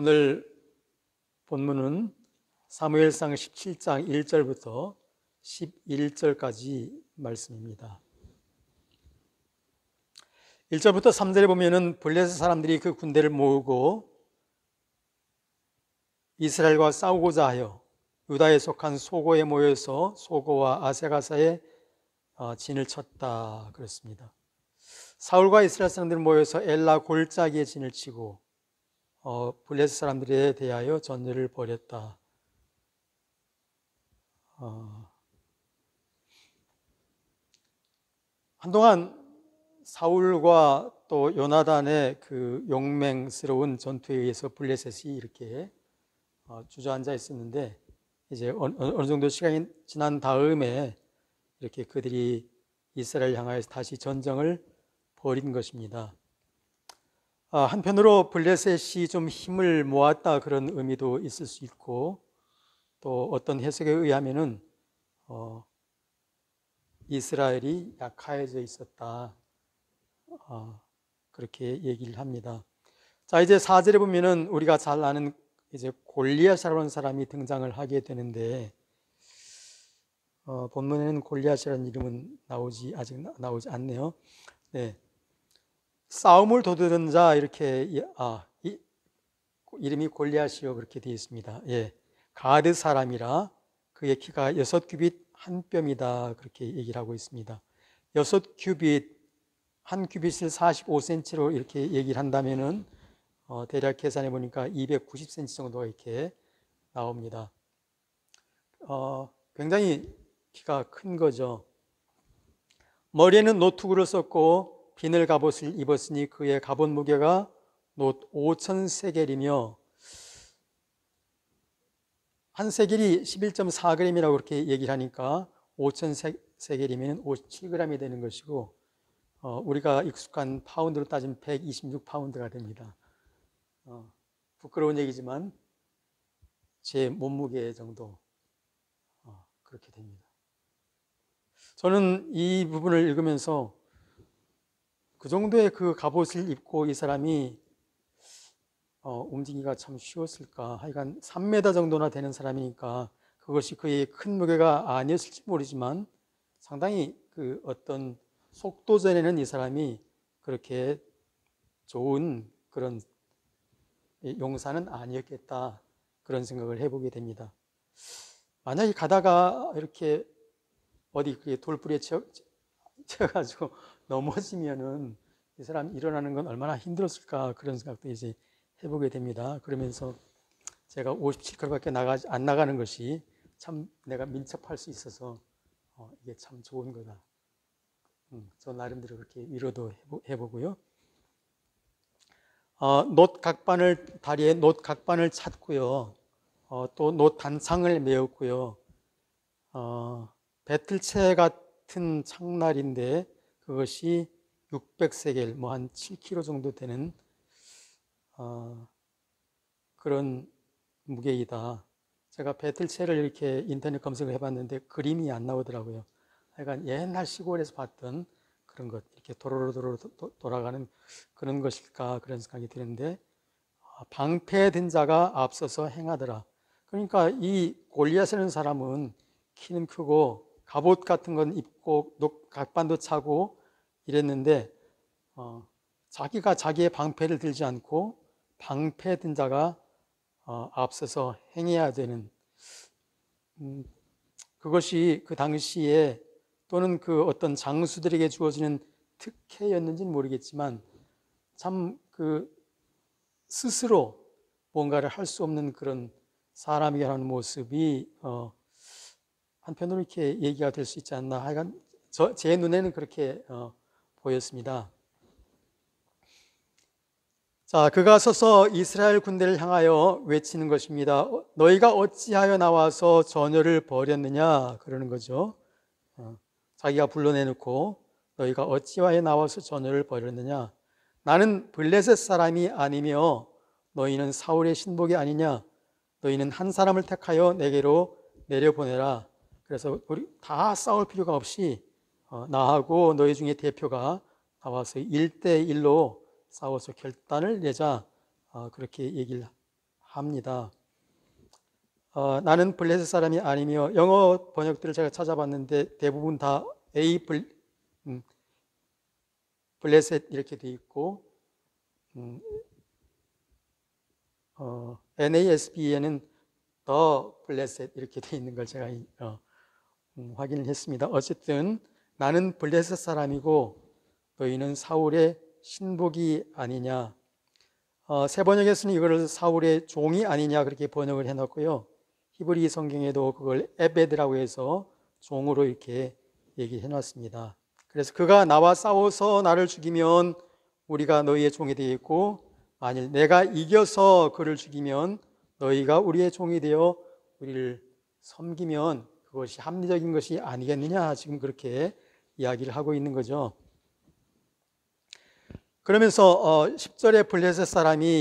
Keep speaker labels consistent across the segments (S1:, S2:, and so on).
S1: 오늘 본문은 사무엘상 17장 1절부터 11절까지 말씀입니다. 1절부터 3절에 보면은 블레셋 사람들이 그 군대를 모으고 이스라엘과 싸우고자 하여 유다에 속한 소고에 모여서 소고와 아세가사에 진을 쳤다 그랬습니다. 사울과 이스라엘 사람들이 모여서 엘라 골짜기에 진을 치고 블레셋 사람들에 대하여 전열을 벌였다. 한동안 사울과 또 요나단의 그 용맹스러운 전투에 의해서 블레셋이 이렇게 주저앉아 있었는데, 이제 어느 정도 시간이 지난 다음에 이렇게 그들이 이스라엘 향하여서 다시 전쟁을 벌인 것입니다. 한편으로 블레셋이 좀 힘을 모았다 그런 의미도 있을 수 있고, 또 어떤 해석에 의하면은 이스라엘이 약해져 있었다, 그렇게 얘기를 합니다. 자, 이제 4절에 보면은 우리가 잘 아는 이제 골리앗이라는 사람이 등장을 하게 되는데, 본문에는 골리앗이라는 이름은 아직 나오지 않네요. 네, 싸움을 도두는 자, 이렇게 이름이 골리앗이요 그렇게 되어 있습니다. 예, 가드 사람이라 그의 키가 6규빗 한 뼘이다 그렇게 얘기를 하고 있습니다. 6규빗 한 규빗을 45cm로 이렇게 얘기를 한다면은 대략 계산해 보니까 290cm 정도가 이렇게 나옵니다. 굉장히 키가 큰 거죠. 머리에는 노투구를 썼고 비늘 갑옷을 입었으니 그의 갑옷 무게가 놋 5,000세겔이며 한 세겔이 11.4g이라고 그렇게 얘기를 하니까 5,000세겔이면 57g이 되는 것이고, 우리가 익숙한 파운드로 따지면 126파운드가 됩니다. 부끄러운 얘기지만 제 몸무게 정도 그렇게 됩니다. 저는 이 부분을 읽으면서 그 정도의 그 갑옷을 입고 이 사람이 움직이기가 참 쉬웠을까. 하여간 3m 정도나 되는 사람이니까 그것이 그의 큰 무게가 아니었을지 모르지만 상당히 그 어떤 속도전에는 이 사람이 그렇게 좋은 그런 용사는 아니었겠다, 그런 생각을 해보게 됩니다. 만약에 가다가 이렇게 어디 돌부리에 쳐가지고 넘어지면은 이 사람 일어나는 건 얼마나 힘들었을까, 그런 생각도 이제 해보게 됩니다. 그러면서 제가 57kg밖에 안 나가는 것이 참 내가 민첩할 수 있어서 이게 참 좋은 거다. 저 나름대로 그렇게 위로도 해보고요. 다리에 놋 각반을 찼고요. 또 놋 단창을 메었고요. 배틀채 같은 창날인데 그것이 600세겔, 뭐 한 7kg 정도 되는 그런 무게이다. 제가 배틀채를 이렇게 인터넷 검색을 해봤는데 그림이 안 나오더라고요. 하여간 옛날 시골에서 봤던 그런 것, 이렇게 도로로 돌아가는 그런 것일까, 그런 생각이 드는데, 방패된 자가 앞서서 행하더라. 그러니까 이 골리앗이라는 사람은 키는 크고 갑옷 같은 건 입고 각반도 차고 이랬는데, 자기가 자기의 방패를 들지 않고 방패든 자가 앞서서 행해야 되는, 그것이 그 당시에 또는 그 어떤 장수들에게 주어지는 특혜였는지는 모르겠지만 참 그 스스로 뭔가를 할 수 없는 그런 사람이라는 모습이 한편으로 이렇게 얘기가 될 수 있지 않나. 하여간 제 눈에는 그렇게 보였습니다. 자, 그가 서서 이스라엘 군대를 향하여 외치는 것입니다. 너희가 어찌하여 나와서 전열을 벌였느냐, 그러는 거죠. 자기가 불러내놓고 너희가 어찌하여 나와서 전열을 벌였느냐. 나는 블레셋 사람이 아니며 너희는 사울의 신복이 아니냐. 너희는 한 사람을 택하여 내게로 내려보내라. 그래서 우리 다 싸울 필요가 없이 나하고 너희 중에 대표가 나와서 1대1로 싸워서 결단을 내자, 그렇게 얘기를 합니다. 나는 블레셋 사람이 아니며, 영어 번역들을 제가 찾아봤는데 대부분 다 블레셋 이렇게 돼 있고, NASB에는 더 블레셋 이렇게 돼 있는 걸 제가 확인을 했습니다. 어쨌든 나는 블레셋 사람이고 너희는 사울의 신복이 아니냐. 새 번역에서는 이거를 사울의 종이 아니냐 그렇게 번역을 해놨고요. 히브리 성경에도 그걸 에베드라고 해서 종으로 이렇게 얘기해 놨습니다. 그래서 그가 나와 싸워서 나를 죽이면 우리가 너희의 종이 되겠고, 만일 내가 이겨서 그를 죽이면 너희가 우리의 종이 되어 우리를 섬기면 그것이 합리적인 것이 아니겠느냐, 지금 그렇게 이야기를 하고 있는 거죠. 그러면서 10절에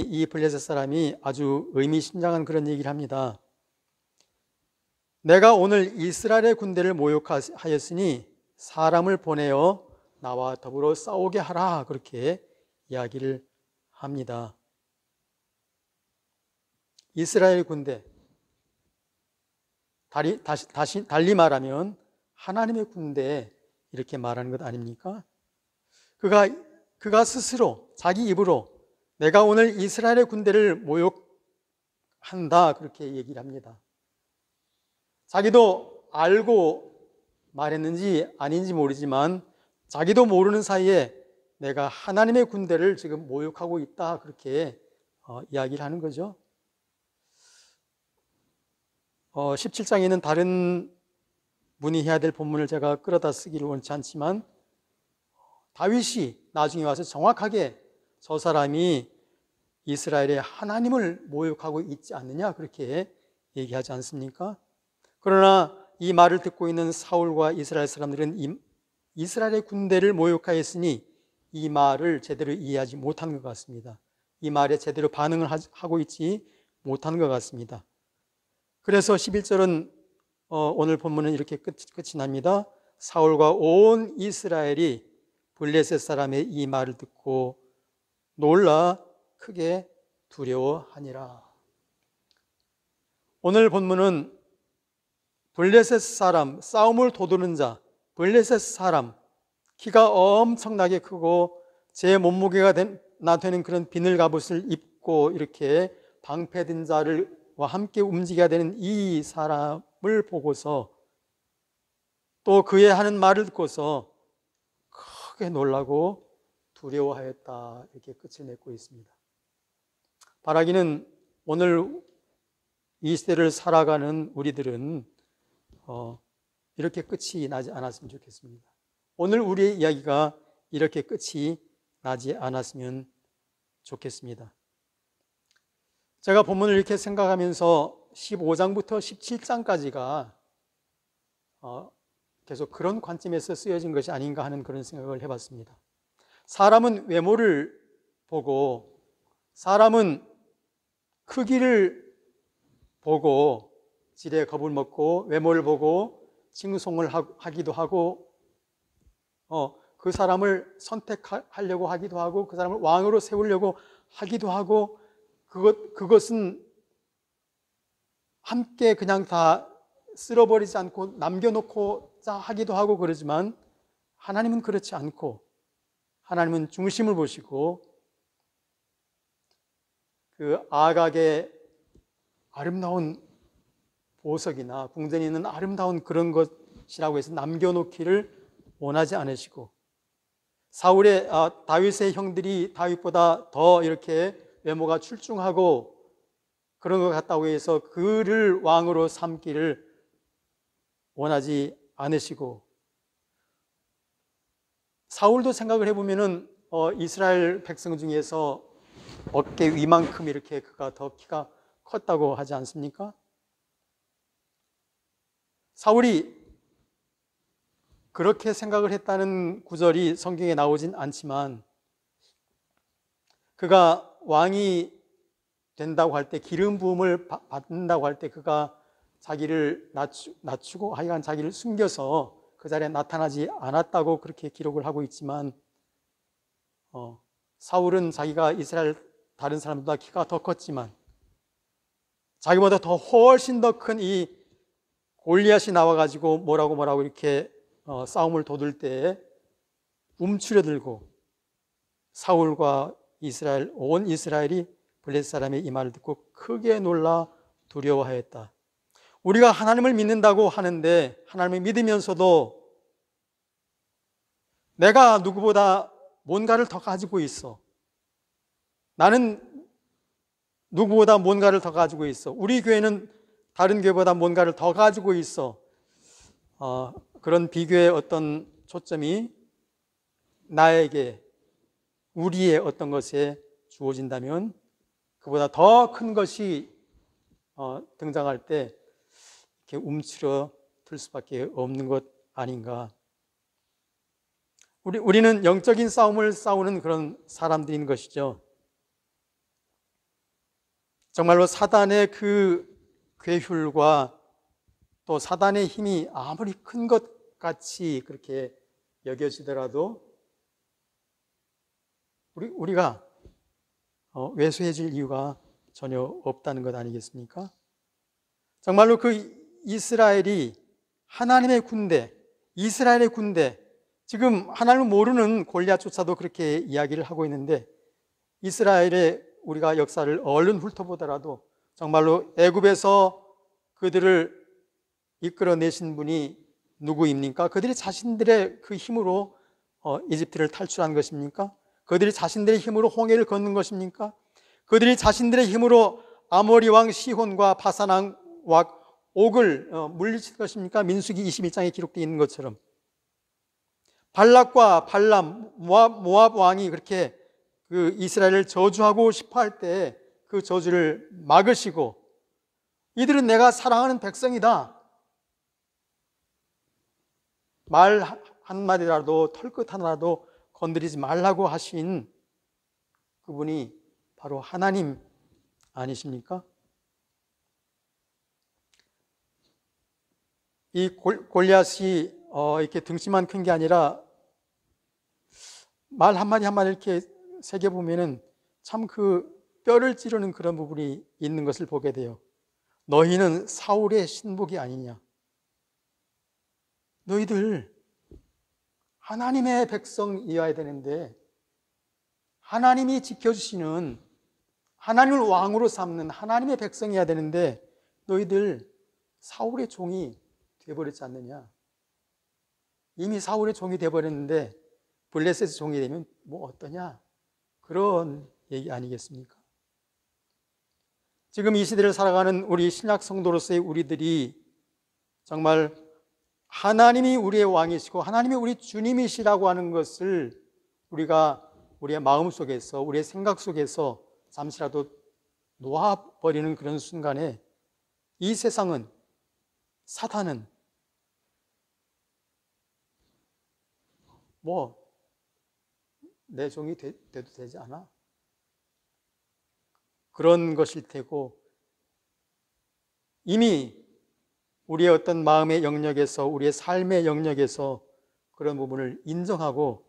S1: 이 블레셋 사람이 아주 의미심장한 그런 얘기를 합니다. 내가 오늘 이스라엘의 군대를 모욕하였으니 사람을 보내어 나와 더불어 싸우게 하라, 그렇게 이야기를 합니다. 이스라엘 군대, 달리 말하면 하나님의 군대, 이렇게 말하는 것 아닙니까? 그가 스스로 자기 입으로 내가 오늘 이스라엘의 군대를 모욕한다, 그렇게 얘기를 합니다. 자기도 알고 말했는지 아닌지 모르지만 자기도 모르는 사이에 내가 하나님의 군대를 지금 모욕하고 있다, 그렇게 이야기를 하는 거죠. 17장에 있는 다른 문의해야 될 본문을 제가 끌어다 쓰기를 원치 않지만, 다윗이 나중에 와서 정확하게 저 사람이 이스라엘의 하나님을 모욕하고 있지 않느냐, 그렇게 얘기하지 않습니까? 그러나 이 말을 듣고 있는 사울과 이스라엘 사람들은 이스라엘의 군대를 모욕하였으니 이 말을 제대로 이해하지 못한 것 같습니다. 이 말에 제대로 반응을 하고 있지 못한 것 같습니다. 그래서 11절은 오늘 본문은 이렇게 끝이 납니다. 사울과 온 이스라엘이 블레셋 사람의 이 말을 듣고 놀라 크게 두려워하니라. 오늘 본문은 블레셋 사람, 싸움을 도두는 자, 블레셋 사람, 키가 엄청나게 크고 제 몸무게가 되는 그런 비늘 갑옷을 입고 이렇게 방패든 자와 함께 움직여야 되는 이 사람을 보고서, 또 그의 하는 말을 듣고서 크게 놀라고 두려워하였다, 이렇게 끝을 맺고 있습니다. 바라기는 오늘 이 시대를 살아가는 우리들은 이렇게 끝이 나지 않았으면 좋겠습니다. 오늘 우리의 이야기가 이렇게 끝이 나지 않았으면 좋겠습니다. 제가 본문을 이렇게 생각하면서 15장부터 17장까지가 계속 그런 관점에서 쓰여진 것이 아닌가 하는 그런 생각을 해봤습니다. 사람은 외모를 보고, 사람은 크기를 보고 지레 겁을 먹고, 외모를 보고 칭송을 하기도 하고, 그 사람을 선택하려고 하기도 하고, 그 사람을 왕으로 세우려고 하기도 하고, 그것은 함께 그냥 다 쓸어버리지 않고 남겨놓고 하기도 하고 그러지만, 하나님은 그렇지 않고, 하나님은 중심을 보시고 그 아각의 아름다운 보석이나 궁전에 있는 아름다운 그런 것이라고 해서 남겨놓기를 원하지 않으시고, 다윗의 형들이 다윗보다 더 이렇게 외모가 출중하고 그런 것 같다고 해서 그를 왕으로 삼기를 원하지 않으시고, 사울도 생각을 해보면은 이스라엘 백성 중에서 어깨 위만큼 이렇게 그가 더 키가 컸다고 하지 않습니까? 사울이 그렇게 생각을 했다는 구절이 성경에 나오진 않지만, 그가 왕이 된다고 할 때, 기름 부음을 받는다고 할 때 그가 자기를 낮추고 하여간 자기를 숨겨서 그 자리에 나타나지 않았다고 그렇게 기록을 하고 있지만, 사울은 자기가 이스라엘 다른 사람보다 키가 더 컸지만 자기보다 더 훨씬 더 큰 이 골리앗이 나와가지고 뭐라고 이렇게 싸움을 돋을 때에 움츠려들고 사울과 온 이스라엘이 블레셋 사람의 이 말을 듣고 크게 놀라 두려워하였다. 우리가 하나님을 믿는다고 하는데 하나님을 믿으면서도 내가 누구보다 뭔가를 더 가지고 있어. 나는 누구보다 뭔가를 더 가지고 있어. 우리 교회는 다른 교회보다 뭔가를 더 가지고 있어. 그런 비교의 어떤 초점이 나에게, 우리의 어떤 것에 주어진다면 그보다 더 큰 것이 등장할 때 이렇게 움츠려 들 수밖에 없는 것 아닌가. 우리는 영적인 싸움을 싸우는 그런 사람들인 것이죠. 정말로 사단의 그 괴휼과 또 사단의 힘이 아무리 큰 것 같이 그렇게 여겨지더라도 우리가 왜소해질 이유가 전혀 없다는 것 아니겠습니까? 정말로 그 이스라엘이 하나님의 군대, 이스라엘의 군대, 지금 하나님을 모르는 골리앗조차도 그렇게 이야기를 하고 있는데 이스라엘의 우리가 역사를 얼른 훑어보더라도 정말로 애굽에서 그들을 이끌어내신 분이 누구입니까? 그들이 자신들의 그 힘으로 이집트를 탈출한 것입니까? 그들이 자신들의 힘으로 홍해를 걷는 것입니까? 그들이 자신들의 힘으로 아모리 왕 시혼과 바산 왕 옥을 물리칠 것입니까? 민수기 21장에 기록되어 있는 것처럼 발락과 발람, 모압 왕이 그렇게 그 이스라엘을 저주하고 싶어 할 때 그 저주를 막으시고 이들은 내가 사랑하는 백성이다. 말 한마디라도 털끝 하나라도 건드리지 말라고 하신 그분이 바로 하나님 아니십니까? 이 골리앗이 이렇게 등치만 큰 게 아니라 말 한마디 한마디 이렇게 새겨보면은 참 그 뼈를 찌르는 그런 부분이 있는 것을 보게 돼요. 너희는 사울의 신복이 아니냐. 너희들 하나님의 백성이어야 되는데 하나님이 지켜주시는 하나님을 왕으로 삼는 하나님의 백성이어야 되는데 너희들 사울의 종이 되어버렸지 않느냐. 이미 사울의 종이 되어버렸는데 블레셋의 종이 되면 뭐 어떠냐. 그런 얘기 아니겠습니까? 지금 이 시대를 살아가는 우리 신약 성도로서의 우리들이 정말 하나님이 우리의 왕이시고 하나님이 우리 주님이시라고 하는 것을 우리가 우리의 마음 속에서 우리의 생각 속에서 잠시라도 놓아버리는 그런 순간에 이 세상은 사탄은 뭐 내 종이 돼도 되지 않아? 그런 것일 테고 이미 우리의 어떤 마음의 영역에서 우리의 삶의 영역에서 그런 부분을 인정하고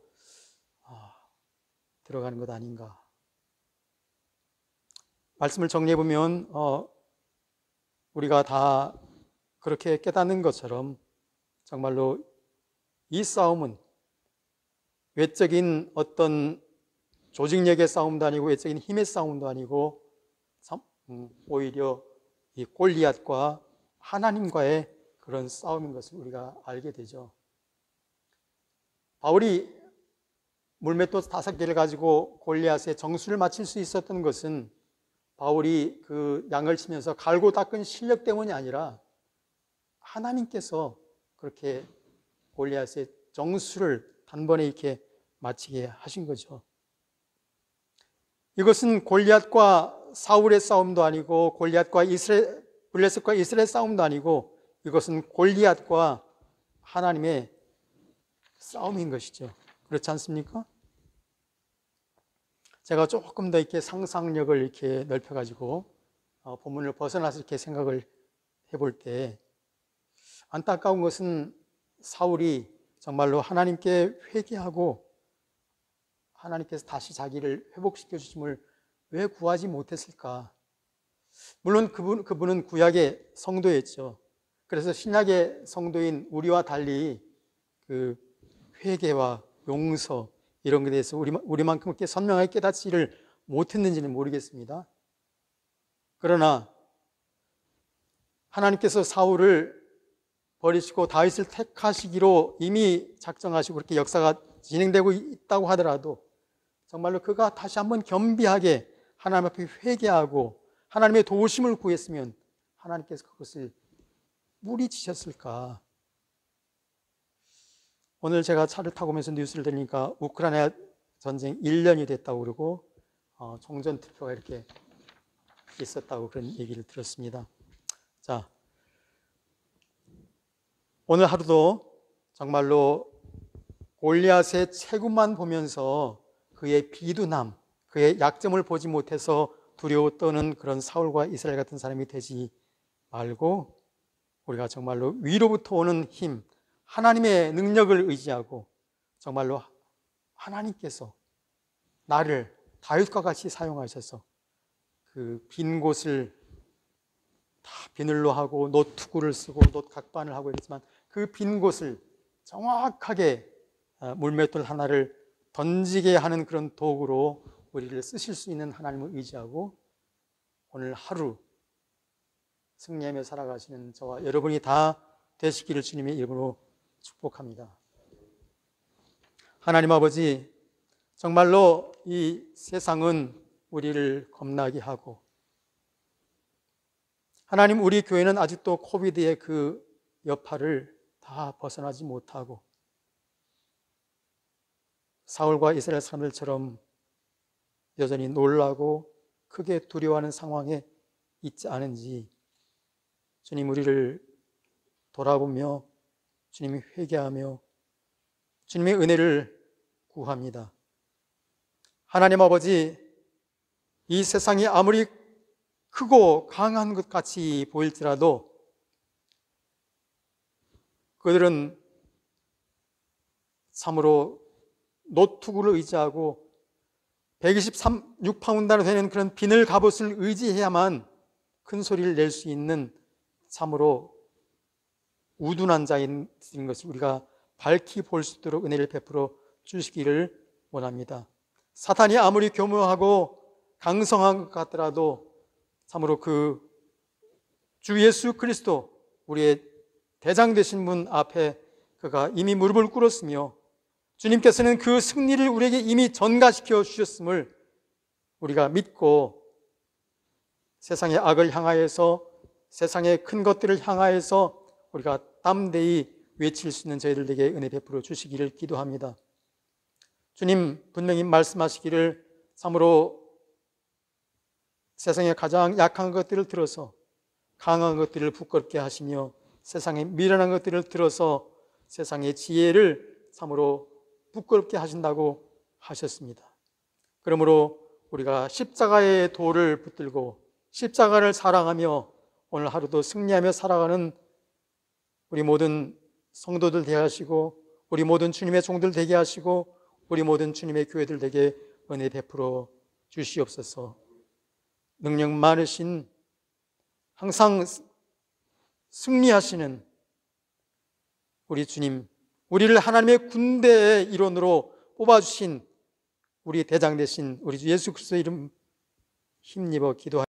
S1: 들어가는 것 아닌가. 말씀을 정리해 보면 우리가 다 그렇게 깨닫는 것처럼 정말로 이 싸움은 외적인 어떤 조직력의 싸움도 아니고 외적인 힘의 싸움도 아니고 오히려 이 골리앗과 하나님과의 그런 싸움인 것을 우리가 알게 되죠. 바울이 물맷돌 5개를 가지고 골리앗의 정수를 맞출 수 있었던 것은 바울이 그 양을 치면서 갈고 닦은 실력 때문이 아니라 하나님께서 그렇게 골리앗의 정수를 단번에 이렇게 마치게 하신 거죠. 이것은 골리앗과 사울의 싸움도 아니고 골리앗과 블레셋과 이스라엘 싸움도 아니고 이것은 골리앗과 하나님의 싸움인 것이죠. 그렇지 않습니까? 제가 조금 더 이렇게 상상력을 이렇게 넓혀가지고 본문을 벗어나서 이렇게 생각을 해볼 때 안타까운 것은 사울이 정말로 하나님께 회개하고 하나님께서 다시 자기를 회복시켜 주심을 왜 구하지 못했을까? 물론 그분은 구약의 성도였죠. 그래서 신약의 성도인 우리와 달리 그 회개와 용서 이런 것에 대해서 우리만큼 그렇게 선명하게 깨닫지를 못했는지는 모르겠습니다. 그러나 하나님께서 사울을 버리시고 다윗을 택하시기로 이미 작정하시고 그렇게 역사가 진행되고 있다고 하더라도 정말로 그가 다시 한번 겸비하게 하나님 앞에 회개하고 하나님의 도우심을 구했으면 하나님께서 그것을 물리치셨을까? 오늘 제가 차를 타고 오면서 뉴스를 들으니까 우크라이나 전쟁 1년이 됐다고 그러고 종전 투표가 이렇게 있었다고 그런 얘기를 들었습니다. 자, 오늘 하루도 정말로 골리앗의 체구만 보면서 그의 비둔함, 그의 약점을 보지 못해서 두려워 떠는 그런 사울과 이스라엘 같은 사람이 되지 말고 우리가 정말로 위로부터 오는 힘, 하나님의 능력을 의지하고 정말로 하나님께서 나를 다윗과 같이 사용하셔서 그 빈 곳을 다 비늘로 하고 노투구를 쓰고 놋각반을 하고 있지만 그 빈 곳을 정확하게 물맷돌 하나를 던지게 하는 그런 도구로 우리를 쓰실 수 있는 하나님을 의지하고 오늘 하루 승리하며 살아가시는 저와 여러분이 다 되시기를 주님의 이름으로 축복합니다. 하나님 아버지, 정말로 이 세상은 우리를 겁나게 하고 하나님, 우리 교회는 아직도 코비드의 그 여파를 다 벗어나지 못하고 사울과 이스라엘 사람들처럼 여전히 놀라고 크게 두려워하는 상황에 있지 않은지 주님, 우리를 돌아보며 주님이 회개하며 주님의 은혜를 구합니다. 하나님 아버지, 이 세상이 아무리 크고 강한 것 같이 보일지라도 그들은 참으로 노투구를 의지하고 126파운드나 되는 그런 비늘 갑옷을 의지해야만 큰 소리를 낼 수 있는 참으로 우둔한 자인 것을 우리가 밝히 볼 수 있도록 은혜를 베풀어 주시기를 원합니다. 사탄이 아무리 교묘하고 강성한 것 같더라도 참으로 그 주 예수 그리스도 우리의 대장 되신 분 앞에 그가 이미 무릎을 꿇었으며 주님께서는 그 승리를 우리에게 이미 전가시켜 주셨음을 우리가 믿고 세상의 악을 향하여서 세상의 큰 것들을 향하여서 우리가 담대히 외칠 수 있는 저희들에게 은혜 베풀어 주시기를 기도합니다. 주님, 분명히 말씀하시기를 참으로 세상의 가장 약한 것들을 들어서 강한 것들을 부끄럽게 하시며 세상의 미련한 것들을 들어서 세상의 지혜를 참으로 부끄럽게 하신다고 하셨습니다. 그러므로 우리가 십자가의 도를 붙들고 십자가를 사랑하며 오늘 하루도 승리하며 살아가는 우리 모든 성도들 되게 하시고 우리 모든 주님의 종들 되게 하시고 우리 모든 주님의 교회들 되게 은혜 베풀어 주시옵소서. 능력 많으신 항상 승리하시는 우리 주님, 우리를 하나님의 군대의 일원으로 뽑아주신 우리 대장 되신 우리 주 예수 그리스도의 이름 힘입어 기도합니다.